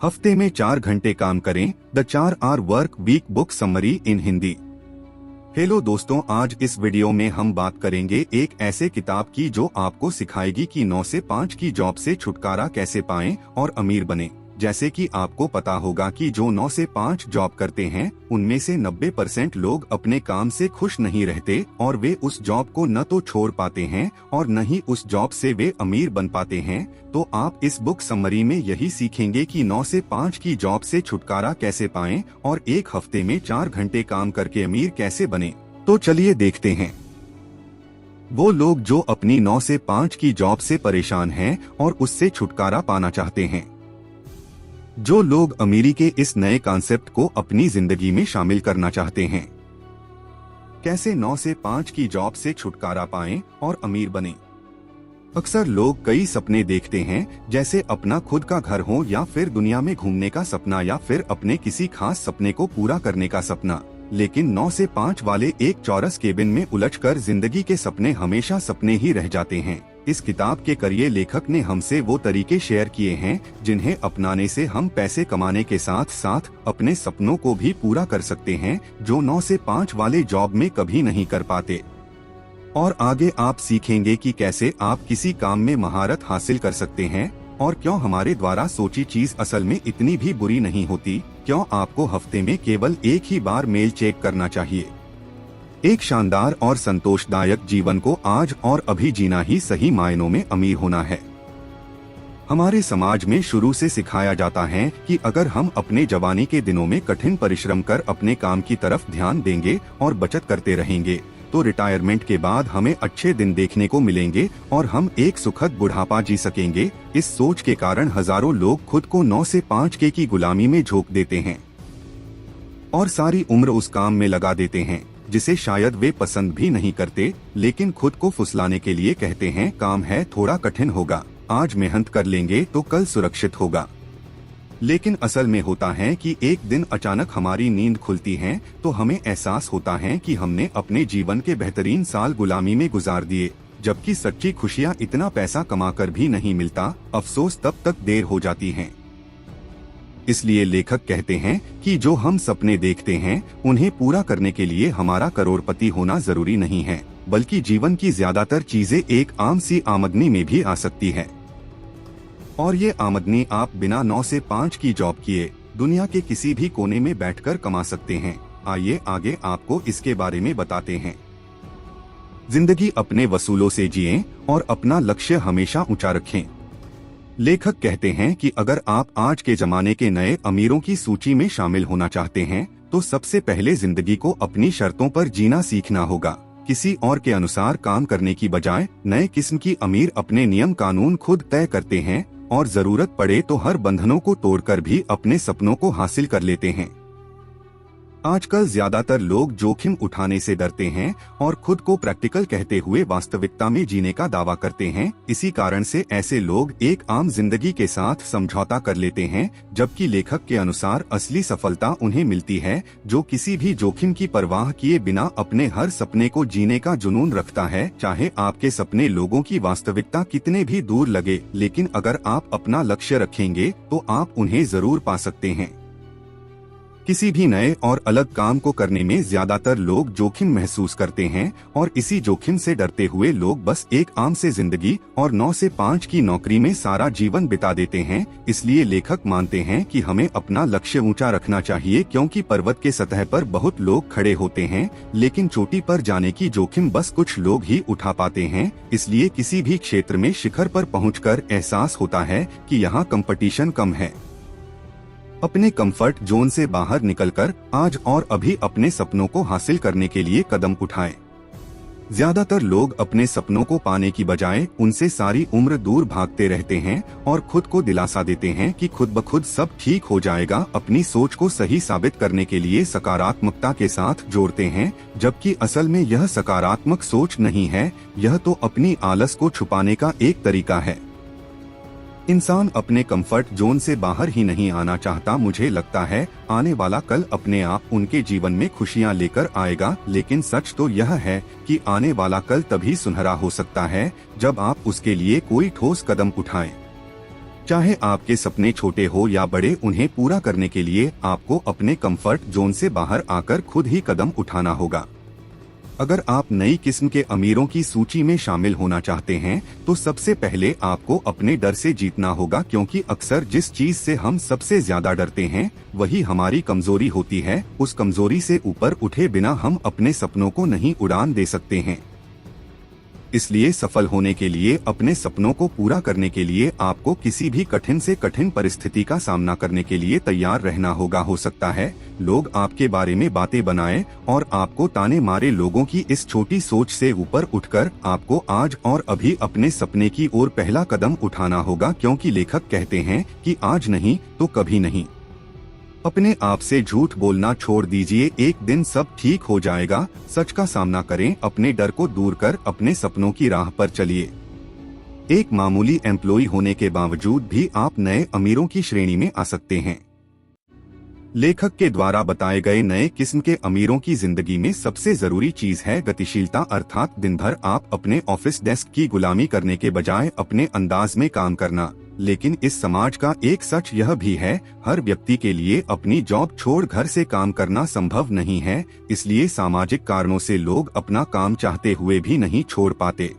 हफ्ते में 4 घंटे काम करें, the 4 hour work week book summary in Hindi. Hello दोस्तों, आज इस वीडियो में हम बात करेंगे एक ऐसे किताब की जो आपको सिखाएगी कि 9 से 5 की जॉब से छुटकारा कैसे पाएं और अमीर बने। जैसे कि आपको पता होगा कि जो 9 से 5 जॉब करते हैं उनमें से 90% लोग अपने काम से खुश नहीं रहते और वे उस जॉब को न तो छोड़ पाते हैं और न ही उस जॉब से वे अमीर बन पाते हैं। तो आप इस बुक समरी में यही सीखेंगे कि 9 से 5 की जॉब से छुटकारा कैसे पाएं और एक हफ्ते में 4 घंटे काम करके अमीर कैसे बने। तो चलिए देखते हैं। वो लोग जो अपनी 9 से 5 की जॉब से परेशान हैं और उससे छुटकारा पाना चाहते हैं। जो लोग अमीरी के इस नए कॉन्सेप्ट को अपनी जिंदगी में शामिल करना चाहते हैं। कैसे 9 से 5 की जॉब से छुटकारा पाएं और अमीर बने। अक्सर लोग कई सपने देखते हैं, जैसे अपना खुद का घर हो या फिर दुनिया में घूमने का सपना या फिर अपने किसी खास सपने को पूरा करने का सपना। लेकिन 9 से 5 वाले एक चौरस केबिन में उलझकर जिंदगी के सपने हमेशा सपने ही रह जाते हैं। इस किताब के करिए लेखक ने हमसे वो तरीके शेयर किए हैं जिन्हें अपनाने से हम पैसे कमाने के साथ साथ अपने सपनों को भी पूरा कर सकते हैं, जो 9 से 5 वाले जॉब में कभी नहीं कर पाते। और आगे आप सीखेंगे कि कैसे आप किसी काम में महारत हासिल कर सकते हैं और क्यों हमारे द्वारा सोची चीज असल में इतनी भी बुरी नहीं होती, क्यों आपको हफ्ते में केवल एक ही बार मेल चेक करना चाहिए। एक शानदार और संतोषदायक जीवन को आज और अभी जीना ही सही मायनों में अमीर होना है। हमारे समाज में शुरू से सिखाया जाता है कि अगर हम अपने जवानी के दिनों में कठिन परिश्रम कर अपने काम की तरफ ध्यान देंगे और बचत करते रहेंगे तो रिटायरमेंट के बाद हमें अच्छे दिन देखने को मिलेंगे और हम एक सुखद बुढ़ापा जी सकेंगे। इस सोच के कारण हजारों लोग खुद को 9 से 5 की गुलामी में झोंक देते हैं और सारी उम्र उस काम में लगा देते हैं जिसे शायद वे पसंद भी नहीं करते, लेकिन खुद को फुसलाने के लिए कहते हैं काम है थोड़ा कठिन होगा, आज मेहनत कर लेंगे तो कल सुरक्षित होगा। लेकिन असल में होता है कि एक दिन अचानक हमारी नींद खुलती है तो हमें एहसास होता है कि हमने अपने जीवन के बेहतरीन साल गुलामी में गुजार दिए, जबकि सच्ची खुशियाँ इतना पैसा कमाकर भी नहीं मिलता। अफसोस तब तक देर हो जाती है। इसलिए लेखक कहते हैं कि जो हम सपने देखते हैं उन्हें पूरा करने के लिए हमारा करोड़पति होना जरूरी नहीं है, बल्कि जीवन की ज्यादातर चीजें एक आम सी आमदनी में भी आ सकती है। और ये आमदनी आप बिना 9 से 5 की जॉब किए दुनिया के किसी भी कोने में बैठकर कमा सकते हैं। आइए आगे आपको इसके बारे में बताते हैं। जिंदगी अपने वसूलों से जिएं और अपना लक्ष्य हमेशा ऊंचा रखें। लेखक कहते हैं कि अगर आप आज के जमाने के नए अमीरों की सूची में शामिल होना चाहते हैं तो सबसे पहले जिंदगी को अपनी शर्तों पर जीना सीखना होगा। किसी और के अनुसार काम करने की बजाय नए किस्म की अमीर अपने नियम कानून खुद तय करते हैं और जरूरत पड़े तो हर बंधनों को तोड़कर भी अपने सपनों को हासिल कर लेते हैं। आजकल ज्यादातर लोग जोखिम उठाने से डरते हैं और खुद को प्रैक्टिकल कहते हुए वास्तविकता में जीने का दावा करते हैं। इसी कारण से ऐसे लोग एक आम जिंदगी के साथ समझौता कर लेते हैं, जबकि लेखक के अनुसार असली सफलता उन्हें मिलती है जो किसी भी जोखिम की परवाह किए बिना अपने हर सपने को जीने का जुनून रखता है। चाहे आपके सपने लोगों की वास्तविकता कितने भी दूर लगे, लेकिन अगर आप अपना लक्ष्य रखेंगे तो आप उन्हें जरूर पा सकते हैं। किसी भी नए और अलग काम को करने में ज्यादातर लोग जोखिम महसूस करते हैं और इसी जोखिम से डरते हुए लोग बस एक आम से जिंदगी और 9 से 5 की नौकरी में सारा जीवन बिता देते हैं। इसलिए लेखक मानते हैं कि हमें अपना लक्ष्य ऊंचा रखना चाहिए, क्योंकि पर्वत के सतह पर बहुत लोग खड़े होते हैं लेकिन चोटी पर जाने की जोखिम बस कुछ लोग ही उठा पाते हैं। इसलिए किसी भी क्षेत्र में शिखर पर पहुंचकर एहसास होता है कि यहाँ कंपटीशन कम है। अपने कंफर्ट जोन से बाहर निकलकर आज और अभी अपने सपनों को हासिल करने के लिए कदम उठाएं। ज्यादातर लोग अपने सपनों को पाने की बजाय उनसे सारी उम्र दूर भागते रहते हैं और खुद को दिलासा देते हैं कि खुद ब खुद सब ठीक हो जाएगा। अपनी सोच को सही साबित करने के लिए सकारात्मकता के साथ जोड़ते हैं, जबकि असल में यह सकारात्मक सोच नहीं है, यह तो अपनी आलस को छुपाने का एक तरीका है। इंसान अपने कंफर्ट जोन से बाहर ही नहीं आना चाहता। मुझे लगता है आने वाला कल अपने आप उनके जीवन में खुशियां लेकर आएगा, लेकिन सच तो यह है कि आने वाला कल तभी सुनहरा हो सकता है जब आप उसके लिए कोई ठोस कदम उठाएं। चाहे आपके सपने छोटे हो या बड़े, उन्हें पूरा करने के लिए आपको अपने कंफर्ट जोन से बाहर आकर खुद ही कदम उठाना होगा। अगर आप नई किस्म के अमीरों की सूची में शामिल होना चाहते हैं तो सबसे पहले आपको अपने डर से जीतना होगा, क्योंकि अक्सर जिस चीज से हम सबसे ज्यादा डरते हैं वही हमारी कमजोरी होती है। उस कमजोरी से ऊपर उठे बिना हम अपने सपनों को नहीं उड़ान दे सकते हैं। इसलिए सफल होने के लिए, अपने सपनों को पूरा करने के लिए आपको किसी भी कठिन से कठिन परिस्थिति का सामना करने के लिए तैयार रहना होगा। हो सकता है लोग आपके बारे में बातें बनाएं और आपको ताने मारे। लोगों की इस छोटी सोच से ऊपर उठकर आपको आज और अभी अपने सपने की ओर पहला कदम उठाना होगा, क्योंकि लेखक कहते हैं कि आज नहीं तो कभी नहीं। अपने आप से झूठ बोलना छोड़ दीजिए, एक दिन सब ठीक हो जाएगा। सच का सामना करें, अपने डर को दूर कर अपने सपनों की राह पर चलिए। एक मामूली एम्प्लॉय होने के बावजूद भी आप नए अमीरों की श्रेणी में आ सकते हैं। लेखक के द्वारा बताए गए नए किस्म के अमीरों की जिंदगी में सबसे जरूरी चीज है गतिशीलता, अर्थात दिन भर आप अपने ऑफिस डेस्क की गुलामी करने के बजाय अपने अंदाज में काम करना। लेकिन इस समाज का एक सच यह भी है, हर व्यक्ति के लिए अपनी जॉब छोड़ घर से काम करना संभव नहीं है। इसलिए सामाजिक कारणों से लोग अपना काम चाहते हुए भी नहीं छोड़ पाते।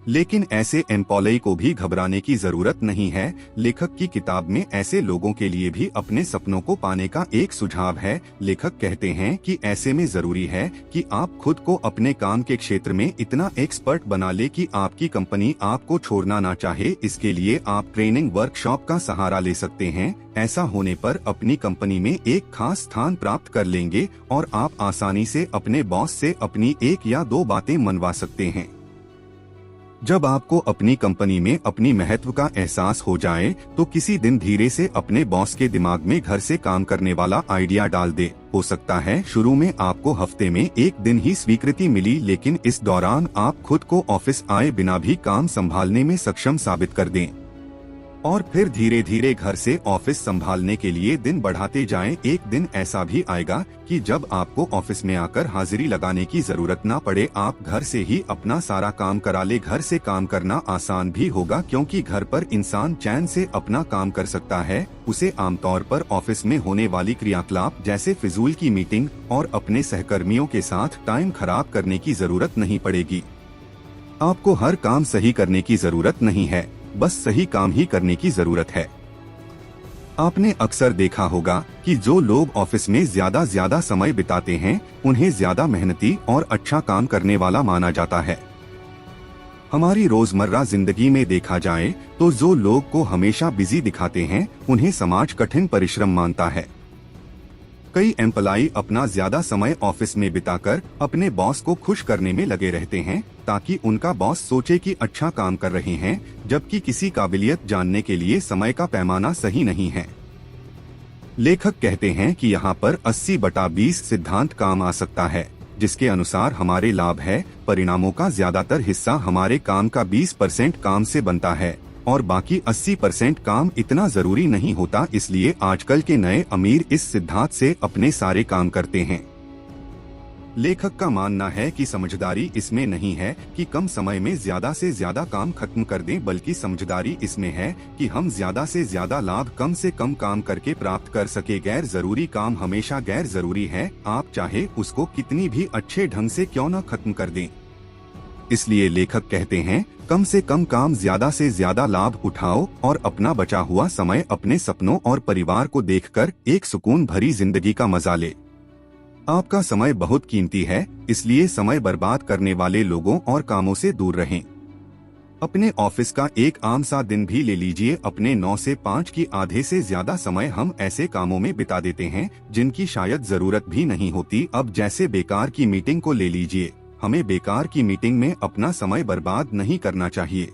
लेकिन ऐसे एम्प्लॉय को भी घबराने की जरूरत नहीं है। लेखक की किताब में ऐसे लोगों के लिए भी अपने सपनों को पाने का एक सुझाव है। लेखक कहते हैं कि ऐसे में जरूरी है कि आप खुद को अपने काम के क्षेत्र में इतना एक्सपर्ट बना ले कि आपकी कंपनी आपको छोड़ना ना चाहे। इसके लिए आप ट्रेनिंग वर्कशॉप का सहारा ले सकते हैं। ऐसा होने पर अपनी कंपनी में एक खास स्थान प्राप्त कर लेंगे और आप आसानी से अपने बॉस से अपनी एक या दो बातें मनवा सकते हैं। जब आपको अपनी कंपनी में अपनी महत्व का एहसास हो जाए तो किसी दिन धीरे से अपने बॉस के दिमाग में घर से काम करने वाला आइडिया डाल दे। हो सकता है शुरू में आपको हफ्ते में एक दिन ही स्वीकृति मिली, लेकिन इस दौरान आप खुद को ऑफिस आए बिना भी काम संभालने में सक्षम साबित कर दें और फिर धीरे धीरे घर से ऑफिस संभालने के लिए दिन बढ़ाते जाएं। एक दिन ऐसा भी आएगा कि जब आपको ऑफिस में आकर हाजिरी लगाने की जरूरत ना पड़े, आप घर से ही अपना सारा काम करा ले। घर से काम करना आसान भी होगा, क्योंकि घर पर इंसान चैन से अपना काम कर सकता है। उसे आमतौर पर ऑफिस में होने वाली क्रियाकलाप जैसे फिजूल की मीटिंग और अपने सहकर्मियों के साथ टाइम खराब करने की जरूरत नहीं पड़ेगी। आपको हर काम सही करने की जरूरत नहीं है, बस सही काम ही करने की जरूरत है। आपने अक्सर देखा होगा कि जो लोग ऑफिस में ज्यादा समय बिताते हैं उन्हें ज्यादा मेहनती और अच्छा काम करने वाला माना जाता है। हमारी रोजमर्रा जिंदगी में देखा जाए तो जो लोग को हमेशा बिजी दिखाते हैं उन्हें समाज कठिन परिश्रम मानता है। कई एम्प्लॉय अपना ज्यादा समय ऑफिस में बिताकर अपने बॉस को खुश करने में लगे रहते हैं ताकि उनका बॉस सोचे कि अच्छा काम कर रहे हैं, जबकि किसी काबिलियत जानने के लिए समय का पैमाना सही नहीं है। लेखक कहते हैं कि यहाँ पर 80/20 सिद्धांत काम आ सकता है, जिसके अनुसार हमारे लाभ है परिणामों का ज्यादातर हिस्सा हमारे काम का 20% काम से बनता है और बाकी 80% काम इतना जरूरी नहीं होता। इसलिए आजकल के नए अमीर इस सिद्धांत से अपने सारे काम करते हैं। लेखक का मानना है कि समझदारी इसमें नहीं है कि कम समय में ज्यादा से ज्यादा काम खत्म कर दें, बल्कि समझदारी इसमें है कि हम ज्यादा से ज्यादा लाभ कम से कम काम करके प्राप्त कर सके। गैर जरूरी काम हमेशा गैर जरूरी है, आप चाहे उसको कितनी भी अच्छे ढंग से क्यों न खत्म कर दें। इसलिए लेखक कहते हैं कम से कम काम ज्यादा से ज्यादा लाभ उठाओ और अपना बचा हुआ समय अपने सपनों और परिवार को देखकर एक सुकून भरी जिंदगी का मजा ले। आपका समय बहुत कीमती है, इसलिए समय बर्बाद करने वाले लोगों और कामों से दूर रहें। अपने ऑफिस का एक आम सा दिन भी ले लीजिए। अपने 9 से 5 की आधे से ज्यादा समय हम ऐसे कामों में बिता देते हैं जिनकी शायद जरूरत भी नहीं होती। अब जैसे बेकार की मीटिंग को ले लीजिए, हमें बेकार की मीटिंग में अपना समय बर्बाद नहीं करना चाहिए।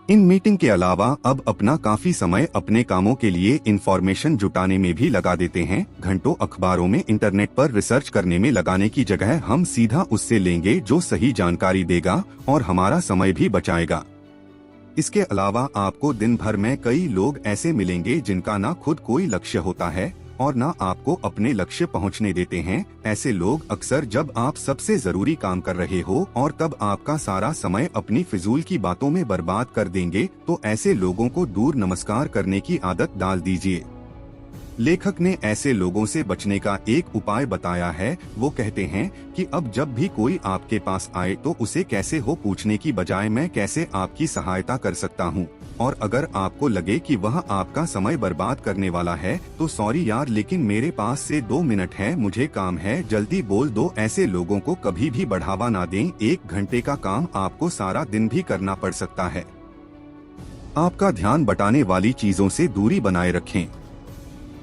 इन मीटिंग के अलावा अब अपना काफी समय अपने कामों के लिए इंफॉर्मेशन जुटाने में भी लगा देते हैं। घंटों अखबारों में इंटरनेट पर रिसर्च करने में लगाने की जगह हम सीधा उससे लेंगे जो सही जानकारी देगा और हमारा समय भी बचाएगा। इसके अलावा आपको दिन भर में कई लोग ऐसे मिलेंगे जिनका ना खुद कोई लक्ष्य होता है और न आपको अपने लक्ष्य पहुंचने देते हैं। ऐसे लोग अक्सर जब आप सबसे जरूरी काम कर रहे हो और तब आपका सारा समय अपनी फिजूल की बातों में बर्बाद कर देंगे, तो ऐसे लोगों को दूर नमस्कार करने की आदत डाल दीजिए। लेखक ने ऐसे लोगों से बचने का एक उपाय बताया है। वो कहते हैं कि अब जब भी कोई आपके पास आए तो उसे कैसे हो पूछने की बजाय मैं कैसे आपकी सहायता कर सकता हूँ। और अगर आपको लगे कि वह आपका समय बर्बाद करने वाला है तो सॉरी यार, लेकिन मेरे पास से 2 मिनट है, मुझे काम है, जल्दी बोल दो। ऐसे लोगों को कभी भी बढ़ावा ना दें। 1 घंटे का काम आपको सारा दिन भी करना पड़ सकता है। आपका ध्यान बटाने वाली चीजों से दूरी बनाए रखें।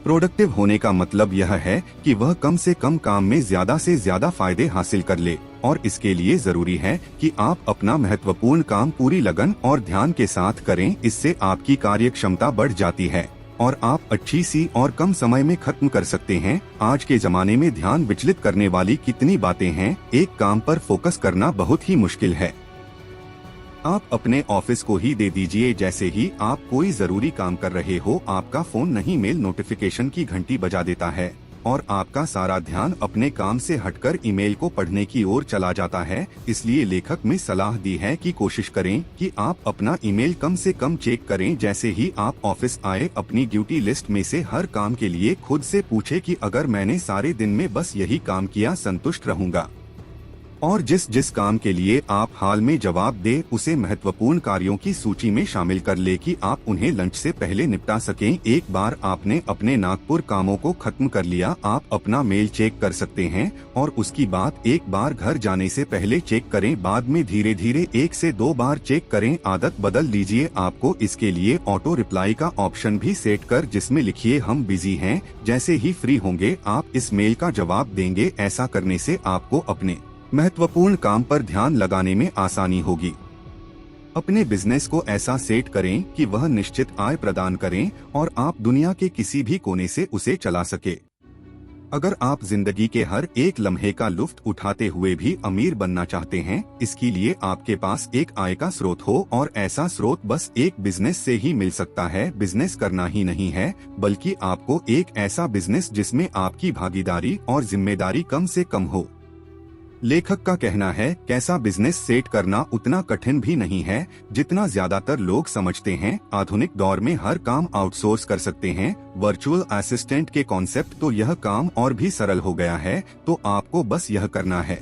प्रोडक्टिव होने का मतलब यह है कि वह कम से कम काम में ज्यादा से ज्यादा फायदे हासिल कर ले, और इसके लिए जरूरी है कि आप अपना महत्वपूर्ण काम पूरी लगन और ध्यान के साथ करें। इससे आपकी कार्य क्षमता बढ़ जाती है और आप अच्छी सी और कम समय में खत्म कर सकते हैं। आज के जमाने में ध्यान विचलित करने वाली कितनी बातें हैं। एक काम पर फोकस करना बहुत ही मुश्किल है। आप अपने ऑफिस को ही दे दीजिए। जैसे ही आप कोई जरूरी काम कर रहे हो, आपका फोन नहीं मेल नोटिफिकेशन की घंटी बजा देता है और आपका सारा ध्यान अपने काम से हटकर ईमेल को पढ़ने की ओर चला जाता है। इसलिए लेखक ने सलाह दी है कि कोशिश करें कि आप अपना ईमेल कम से कम चेक करें। जैसे ही आप ऑफिस आए, अपनी ड्यूटी लिस्ट में से हर काम के लिए खुद से पूछे कि अगर मैंने सारे दिन में बस यही काम किया, संतुष्ट रहूंगा। और जिस काम के लिए आप हाल में जवाब दे उसे महत्वपूर्ण कार्यों की सूची में शामिल कर ले कि आप उन्हें लंच से पहले निपटा सकें। एक बार आपने अपने नागपुर कामों को खत्म कर लिया, आप अपना मेल चेक कर सकते हैं और उसकी बात एक बार घर जाने से पहले चेक करें। बाद में धीरे धीरे 1 से 2 बार चेक करें। आदत बदल लीजिए। आपको इसके लिए ऑटो रिप्लाई का ऑप्शन भी सेट कर जिसमें लिखिए हम बिजी हैं। जैसे ही फ्री होंगे आप इस मेल का जवाब देंगे। ऐसा करने से आपको अपने महत्वपूर्ण काम पर ध्यान लगाने में आसानी होगी। अपने बिजनेस को ऐसा सेट करें कि वह निश्चित आय प्रदान करें और आप दुनिया के किसी भी कोने से उसे चला सके। अगर आप जिंदगी के हर एक लम्हे का लुत्फ उठाते हुए भी अमीर बनना चाहते हैं, इसके लिए आपके पास एक आय का स्रोत हो, और ऐसा स्रोत बस एक बिजनेस से ही मिल सकता है। बिजनेस करना ही नहीं है, बल्कि आपको एक ऐसा बिजनेस जिसमें आपकी भागीदारी और जिम्मेदारी कम से कम हो। लेखक का कहना है, कैसा बिजनेस सेट करना उतना कठिन भी नहीं है जितना ज्यादातर लोग समझते हैं। आधुनिक दौर में हर काम आउटसोर्स कर सकते हैं। वर्चुअल असिस्टेंट के कॉन्सेप्ट तो यह काम और भी सरल हो गया है। तो आपको बस यह करना है,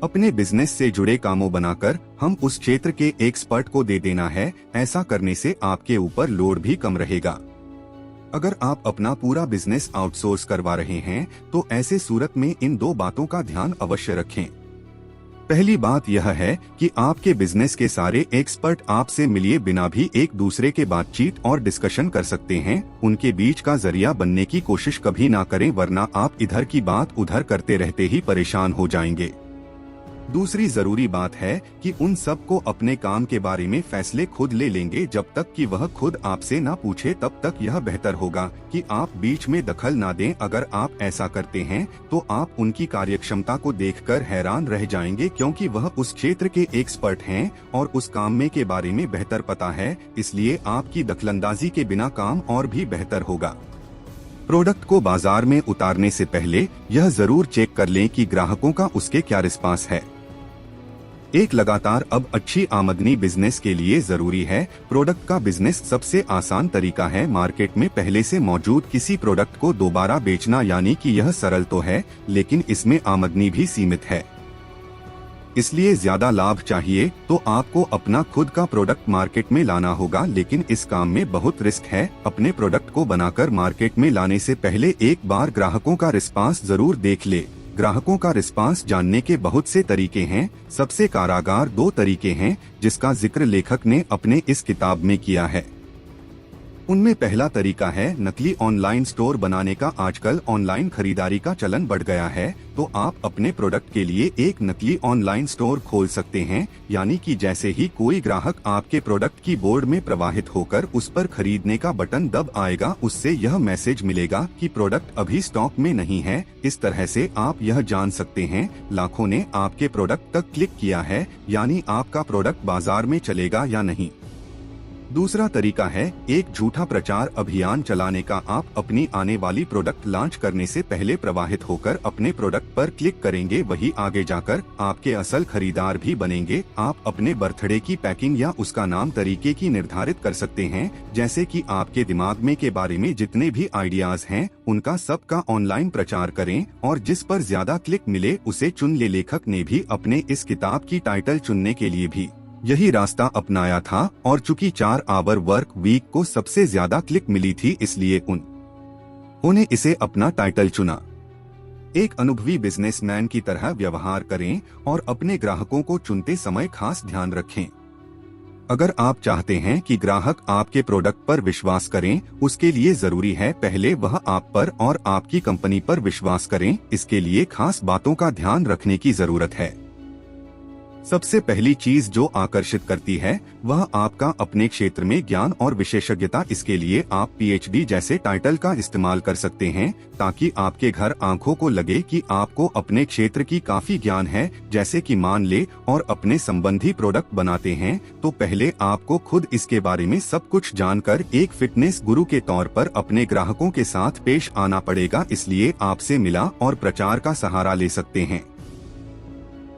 अपने बिजनेस से जुड़े कामों बनाकर हम उस क्षेत्र के एक्सपर्ट को दे देना है। ऐसा करने से आपके ऊपर लोड भी कम रहेगा। अगर आप अपना पूरा बिजनेस आउटसोर्स करवा रहे हैं तो ऐसे सूरत में इन 2 बातों का ध्यान अवश्य रखें। पहली बात यह है कि आपके बिजनेस के सारे एक्सपर्ट आपसे मिलिए बिना भी एक दूसरे के बातचीत और डिस्कशन कर सकते हैं। उनके बीच का जरिया बनने की कोशिश कभी ना करें, वरना आप इधर की बात उधर करते रहते ही परेशान हो जाएंगे। दूसरी जरूरी बात है कि उन सब को अपने काम के बारे में फैसले खुद ले लेंगे। जब तक कि वह खुद आपसे ना पूछे तब तक यह बेहतर होगा कि आप बीच में दखल ना दें। अगर आप ऐसा करते हैं तो आप उनकी कार्यक्षमता को देखकर हैरान रह जाएंगे, क्योंकि वह उस क्षेत्र के एक्सपर्ट हैं और उस काम में के बारे में बेहतर पता है। इसलिए आपकी दखलंदाजी के बिना काम और भी बेहतर होगा। प्रोडक्ट को बाजार में उतारने से पहले यह जरूर चेक कर लें कि ग्राहकों का उसके क्या रिस्पांस है। एक लगातार अब अच्छी आमदनी बिजनेस के लिए जरूरी है। प्रोडक्ट का बिजनेस सबसे आसान तरीका है मार्केट में पहले से मौजूद किसी प्रोडक्ट को दोबारा बेचना, यानी कि यह सरल तो है लेकिन इसमें आमदनी भी सीमित है। इसलिए ज्यादा लाभ चाहिए तो आपको अपना खुद का प्रोडक्ट मार्केट में लाना होगा, लेकिन इस काम में बहुत रिस्क है। अपने प्रोडक्ट को बनाकर मार्केट में लाने से पहले एक बार ग्राहकों का रिस्पांस जरूर देख ले। ग्राहकों का रिस्पांस जानने के बहुत से तरीके हैं। सबसे कारगर 2 तरीके हैं जिसका जिक्र लेखक ने अपने इस किताब में किया है। उनमें पहला तरीका है नकली ऑनलाइन स्टोर बनाने का। आजकल ऑनलाइन खरीदारी का चलन बढ़ गया है, तो आप अपने प्रोडक्ट के लिए एक नकली ऑनलाइन स्टोर खोल सकते हैं। यानी कि जैसे ही कोई ग्राहक आपके प्रोडक्ट की बोर्ड में प्रवाहित होकर उस पर खरीदने का बटन दब आएगा, उससे यह मैसेज मिलेगा कि प्रोडक्ट अभी स्टॉक में नहीं है। इस तरह से आप यह जान सकते हैं लाखों ने आपके प्रोडक्ट तक क्लिक किया है, यानी आपका प्रोडक्ट बाजार में चलेगा या नहीं। दूसरा तरीका है एक झूठा प्रचार अभियान चलाने का। आप अपनी आने वाली प्रोडक्ट लॉन्च करने से पहले प्रवाहित होकर अपने प्रोडक्ट पर क्लिक करेंगे, वही आगे जाकर आपके असल खरीदार भी बनेंगे। आप अपने बर्थडे की पैकिंग या उसका नाम तरीके की निर्धारित कर सकते हैं, जैसे कि आपके दिमाग में के बारे में जितने भी आइडियाज हैं उनका सबका ऑनलाइन प्रचार करें और जिस पर ज्यादा क्लिक मिले उसे चुन ले। लेखक ने भी अपने इस किताब की टाइटल चुनने के लिए भी यही रास्ता अपनाया था और चूंकि 4 आवर वर्क वीक को सबसे ज्यादा क्लिक मिली थी, इसलिए उन्होंने इसे अपना टाइटल चुना। एक अनुभवी बिजनेसमैन की तरह व्यवहार करें और अपने ग्राहकों को चुनते समय खास ध्यान रखें। अगर आप चाहते हैं कि ग्राहक आपके प्रोडक्ट पर विश्वास करें, उसके लिए जरूरी है पहले वह आप पर और आपकी कंपनी पर विश्वास करें। इसके लिए खास बातों का ध्यान रखने की जरूरत है। सबसे पहली चीज जो आकर्षित करती है वह आपका अपने क्षेत्र में ज्ञान और विशेषज्ञता। इसके लिए आप पीएचडी जैसे टाइटल का इस्तेमाल कर सकते हैं ताकि आपके घर आंखों को लगे कि आपको अपने क्षेत्र की काफी ज्ञान है। जैसे कि मान ले और अपने संबंधी प्रोडक्ट बनाते हैं तो पहले आपको खुद इसके बारे में सब कुछ जानकर एक फिटनेस गुरु के तौर पर अपने ग्राहकों के साथ पेश आना पड़ेगा। इसलिए आपसे मिला और प्रचार का सहारा ले सकते हैं।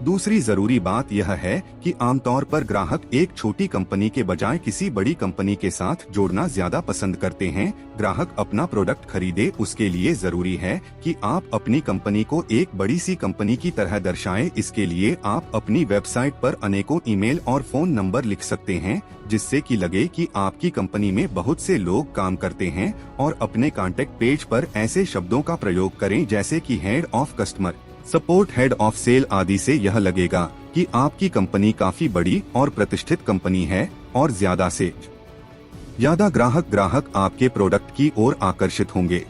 दूसरी जरूरी बात यह है कि आमतौर पर ग्राहक एक छोटी कंपनी के बजाय किसी बड़ी कंपनी के साथ जोड़ना ज्यादा पसंद करते हैं। ग्राहक अपना प्रोडक्ट खरीदे उसके लिए जरूरी है कि आप अपनी कंपनी को एक बड़ी सी कंपनी की तरह दर्शाएं। इसके लिए आप अपनी वेबसाइट पर अनेकों ईमेल और फोन नंबर लिख सकते हैं जिससे कि लगे कि आपकी कंपनी में बहुत से लोग काम करते हैं। और अपने कॉन्टेक्ट पेज पर ऐसे शब्दों का प्रयोग करें जैसे कि head of customer support, head of sale आदि से यह लगेगा कि आपकी कंपनी काफी बड़ी और प्रतिष्ठित कंपनी है और ज्यादा से ज्यादा ग्राहक आपके प्रोडक्ट की ओर आकर्षित होंगे।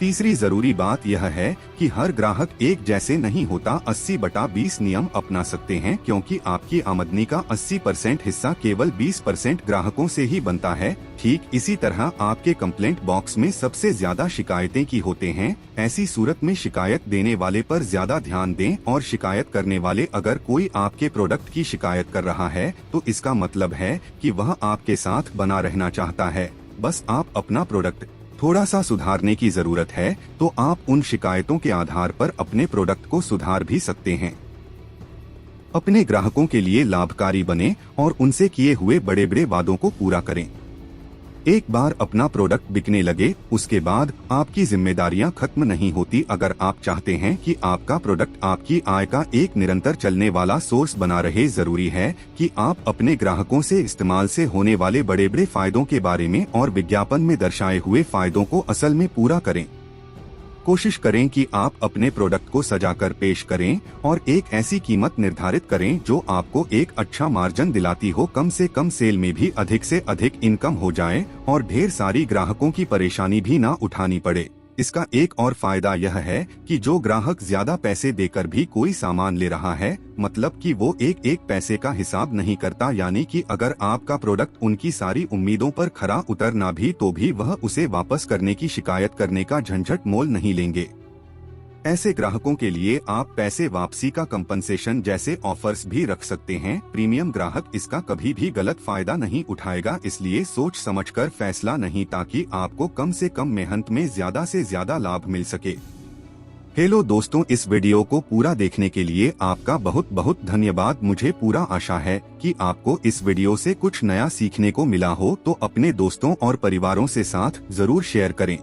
तीसरी जरूरी बात यह है कि हर ग्राहक एक जैसे नहीं होता। 80/20 नियम अपना सकते हैं क्योंकि आपकी आमदनी का 80% हिस्सा केवल 20% ग्राहकों से ही बनता है। ठीक इसी तरह आपके कंप्लेंट बॉक्स में सबसे ज्यादा शिकायतें की होते हैं। ऐसी सूरत में शिकायत देने वाले पर ज्यादा ध्यान दें और शिकायत करने वाले अगर कोई आपके प्रोडक्ट की शिकायत कर रहा है तो इसका मतलब है कि वह आपके साथ बना रहना चाहता है। बस आप अपना प्रोडक्ट थोड़ा सा सुधारने की जरूरत है तो आप उन शिकायतों के आधार पर अपने प्रोडक्ट को सुधार भी सकते हैं। अपने ग्राहकों के लिए लाभकारी बने और उनसे किए हुए बड़े बड़े वादों को पूरा करें। एक बार अपना प्रोडक्ट बिकने लगे उसके बाद आपकी जिम्मेदारियां खत्म नहीं होती। अगर आप चाहते हैं कि आपका प्रोडक्ट आपकी आय का एक निरंतर चलने वाला सोर्स बना रहे, जरूरी है कि आप अपने ग्राहकों से इस्तेमाल से होने वाले बड़े बड़े फायदों के बारे में और विज्ञापन में दर्शाए हुए फायदों को असल में पूरा करें। कोशिश करें कि आप अपने प्रोडक्ट को सजाकर पेश करें और एक ऐसी कीमत निर्धारित करें जो आपको एक अच्छा मार्जिन दिलाती हो। कम से कम सेल में भी अधिक से अधिक इनकम हो जाए और ढेर सारी ग्राहकों की परेशानी भी ना उठानी पड़े। इसका एक और फायदा यह है कि जो ग्राहक ज्यादा पैसे देकर भी कोई सामान ले रहा है, मतलब कि वो एक एक पैसे का हिसाब नहीं करता। यानी कि अगर आपका प्रोडक्ट उनकी सारी उम्मीदों पर खरा उतरना भी तो भी वह उसे वापस करने की शिकायत करने का झंझट मोल नहीं लेंगे। ऐसे ग्राहकों के लिए आप पैसे वापसी का कंपनसेशन जैसे ऑफर्स भी रख सकते हैं। प्रीमियम ग्राहक इसका कभी भी गलत फायदा नहीं उठाएगा, इसलिए सोच समझकर फैसला नहीं ताकि आपको कम से कम मेहनत में ज्यादा से ज्यादा लाभ मिल सके। हेलो दोस्तों, इस वीडियो को पूरा देखने के लिए आपका बहुत बहुत धन्यवाद। मुझे पूरा आशा है कि आपको इस वीडियो से कुछ नया सीखने को मिला हो तो अपने दोस्तों और परिवारों से साथ जरूर शेयर करें।